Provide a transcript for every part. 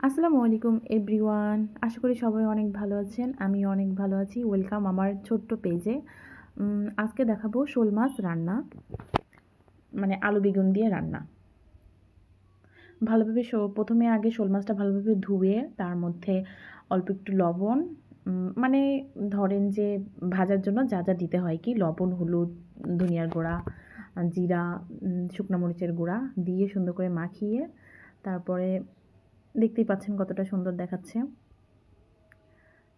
আসসালামু আলাইকুম এভরিওয়ান। আশা করি সবাই অনেক ভালো আছেন। আমিও অনেক ভালো আছি। ওয়েলকাম আমার ছোট্ট পেজে। আজকে দেখাবো শোল মাছ রান্না, মানে আলু বেগুন দিয়ে রান্না। ভালোভাবে প্রথমে আগে শোল মাছটা ভালোভাবে ধুয়ে তার মধ্যে অল্প একটু লবণ, মানে ধরেন যে ভাজার জন্য যা যা দিতে হয় কি লবণ, হলুদ, ধনিয়ার গুঁড়া, জিরা, শুকনো মরিচের গুঁড়া দিয়ে সুন্দর করে মাখিয়ে তারপরে দেখতেই পাচ্ছেন কতটা সুন্দর দেখাচ্ছে।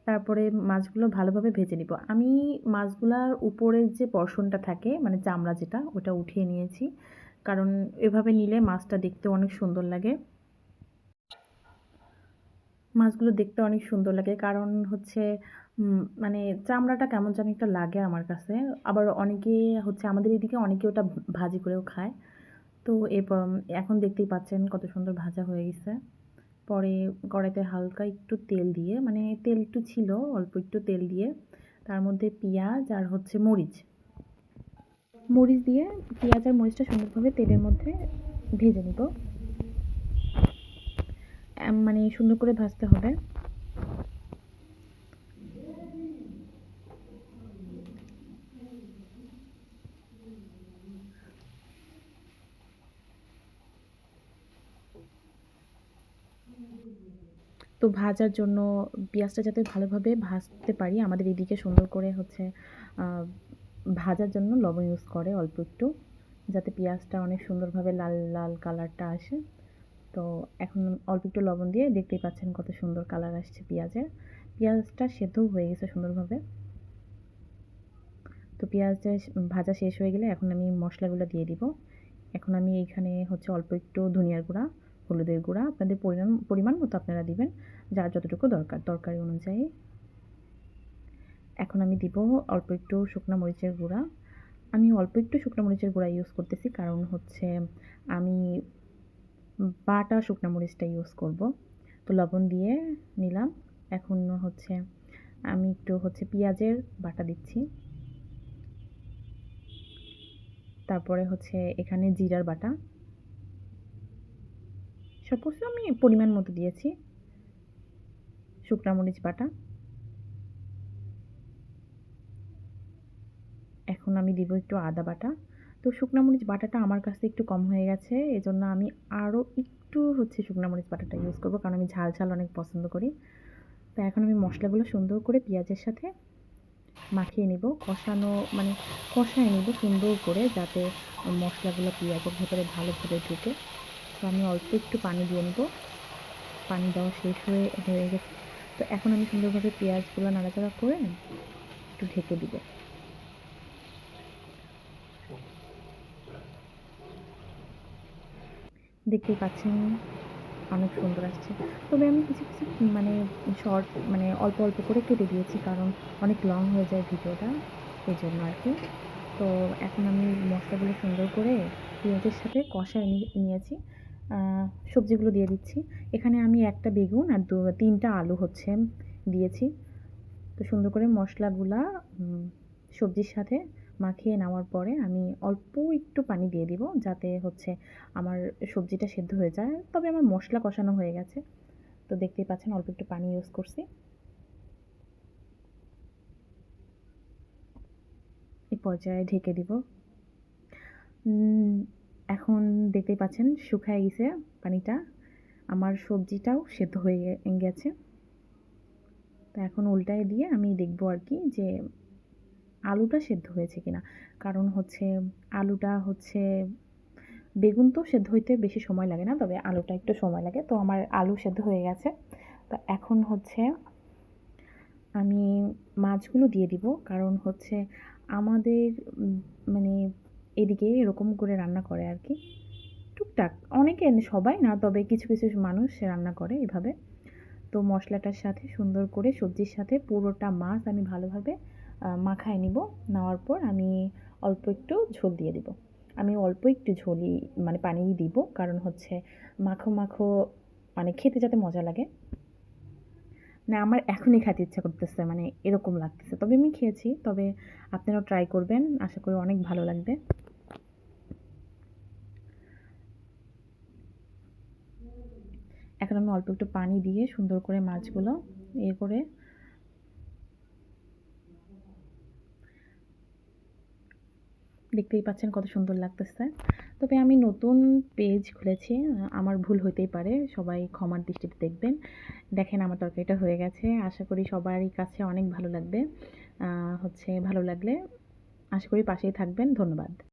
তারপরে মাছগুলো ভালোভাবে ভেজে নিব। আমি মাছগুলার উপরের যে পর্শনটা থাকে মানে চামড়া যেটা ওটা উঠিয়ে নিয়েছি। কারণ এভাবে নিলে মাছটা দেখতে অনেক সুন্দর লাগে। মাছগুলো দেখতে অনেক সুন্দর লাগে কারণ হচ্ছে মানে চামড়াটা কেমন জানি একটা লাগে আমার কাছে। আবার অনেকে হচ্ছে আমাদের এদিকে অনেকে ওটা ভাজি করেও খায়। তো এরপর এখন দেখতেই পাচ্ছেন কত সুন্দর ভাজা হয়ে গেছে। পরে কড়াইতে হালকা একটু তেল দিয়ে, মানে তেল একটু ছিল, অল্প একটু তেল দিয়ে তার মধ্যে পেঁয়াজ আর হচ্ছে মরিচ মরিচ দিয়ে পেঁয়াজ আর মরিচটা সুন্দরভাবে তেলের মধ্যে ভেজে নিব। মানে সুন্দর করে ভাজতে হবে। তো ভাজার জন্য পেঁয়াজটা যাতে ভালোভাবে ভাজতে পারি, আমাদের এদিকে সুন্দর করে হচ্ছে ভাজার জন্য লবণ ইউজ করে অল্প একটু, যাতে পেঁয়াজটা অনেক সুন্দরভাবে লাল লাল কালারটা আসে। তো এখন অল্প একটু লবণ দিয়ে দেখতেই পাচ্ছেন কত সুন্দর কালার আসছে পেঁয়াজের। পেঁয়াজটা সেদ্ধও হয়ে গেছে সুন্দরভাবে। তো পেঁয়াজটা ভাজা শেষ হয়ে গেলে এখন আমি মশলাগুলো দিয়ে দিব। এখন আমি এইখানে হচ্ছে অল্প একটু ধনিয়ার গুঁড়া, হলুদের গুঁড়া আপনাদের পরিমাণ মতো আপনারা দিবেন, যার যতটুকু দরকার তরকারি অনুযায়ী। এখন আমি দিব অল্প একটু শুকনো মরিচের গুঁড়া। আমি অল্প একটু শুকনো মরিচের গুঁড়া ইউজ করতেছি কারণ হচ্ছে আমি বাটা শুকনো মরিচটা ইউজ করব। তো লবণ দিয়ে নিলাম। এখন হচ্ছে আমি একটু হচ্ছে পেঁয়াজের বাটা দিচ্ছি। তারপরে হচ্ছে এখানে জিরার বাটা, সব কিছু আমি পরিমাণ মতো দিয়েছি। শুকনা মরিচ বাটা। এখন আমি দিব একটু আদা বাটা। তো শুকনা মরিচ বাটাটা আমার কাছে একটু কম হয়ে গেছে, এজন্য আমি আরও একটু হচ্ছে শুকনা মরিচ বাটাটা ইউজ করব, কারণ আমি ঝাল ঝাল অনেক পছন্দ করি। তো এখন আমি মশলাগুলো সুন্দর করে পেঁয়াজের সাথে মাখিয়ে নিব, মানে কষায় নিব সুন্দর করে, যাতে মশলাগুলো পেঁয়াজের ভেতরে ভালোভাবে ঢুকে। তো আমি অল্প একটু পানি দিয়ে নিব। পানি দেওয়া শেষ হয়ে গেছে। তো এখন আমি সুন্দরভাবে পেঁয়াজগুলো নাড়াচাড়া করে একটু ঢেকে দিব। দেখতেই পাচ্ছেন অনেক সুন্দর আসছে। তবে আমি কিছু কিছু মানে শর্ট, মানে অল্প অল্প করে কেটে দিয়েছি, কারণ অনেক লং হয়ে যায় ভিডিওটা, এই জন্য আর কি। তো এখন আমি মশলাগুলো সুন্দর করে পেঁয়াজের সাথে কষায় নিয়েছি। সবজিগুলো দিয়ে দিচ্ছি। এখানে আমি একটা বেগুন আর তিনটা আলু হচ্ছে দিয়েছি। তো সুন্দর করে মশলাগুলা সবজির সাথে মাখিয়ে নেওয়ার পরে আমি অল্প একটু পানি দিয়ে দিব, যাতে হচ্ছে আমার সবজিটা সেদ্ধ হয়ে যায়। তবে আমার মশলা কষানো হয়ে গেছে। তো দেখতেই পাচ্ছেন অল্প একটু পানি ইউজ করছি। এই পর্যায়ে ঢেকে দিব। এখন দেখতেই পাচ্ছেন শুকায় গেছে পানিটা। আমার সবজিটাও সেদ্ধ হয়ে গেছে। তো এখন উল্টায় দিয়ে আমি দেখব আর কি যে আলুটা সেদ্ধ হয়েছে কিনা। কারণ হচ্ছে আলুটা হচ্ছে, বেগুন তো সেদ্ধ হইতে বেশি সময় লাগে না, তবে আলুটা একটু সময় লাগে। তো আমার আলু সেদ্ধ হয়ে গেছে। তো এখন হচ্ছে আমি মাছগুলো দিয়ে দিব, কারণ হচ্ছে আমাদের মানে এদিকে এরকম করে রান্না করে আর কি, টুকটাক অনেকে, সবাই না, তবে কিছু কিছু মানুষ রান্না করে এভাবে। তো মশলাটার সাথে সুন্দর করে সবজির সাথে পুরোটা মাছ আমি ভালোভাবে মাখায় নিব। নেওয়ার পর আমি অল্প একটু ঝোল দিয়ে দিব। আমি অল্প একটু ঝোলই, মানে পানিই দিব, কারণ হচ্ছে মাখো মাখো মানে খেতে যাতে মজা লাগে। না, আমার এখনই খেতে ইচ্ছা করতেছে, মানে এরকম লাগতেছে। তবে আমি খেয়েছি, তবে আপনারাও ট্রাই করবেন, আশা করি অনেক ভালো লাগবে। এখন আমি অল্প একটু পানি দিয়ে সুন্দর করে মাছগুলো করে দেখতেই পাচ্ছেন কত সুন্দর লাগতেছে। তবে আমি নতুন পেজ খুলেছি, আমার ভুল হইতেই পারে, সবাই ক্ষমার দৃষ্টিতে দেখবেন। দেখেন আমার তরকারিটা হয়ে গেছে, আশা করি সবারই কাছে অনেক ভালো লাগবে। ভালো লাগলে আশা করি পাশেই থাকবেন। ধন্যবাদ।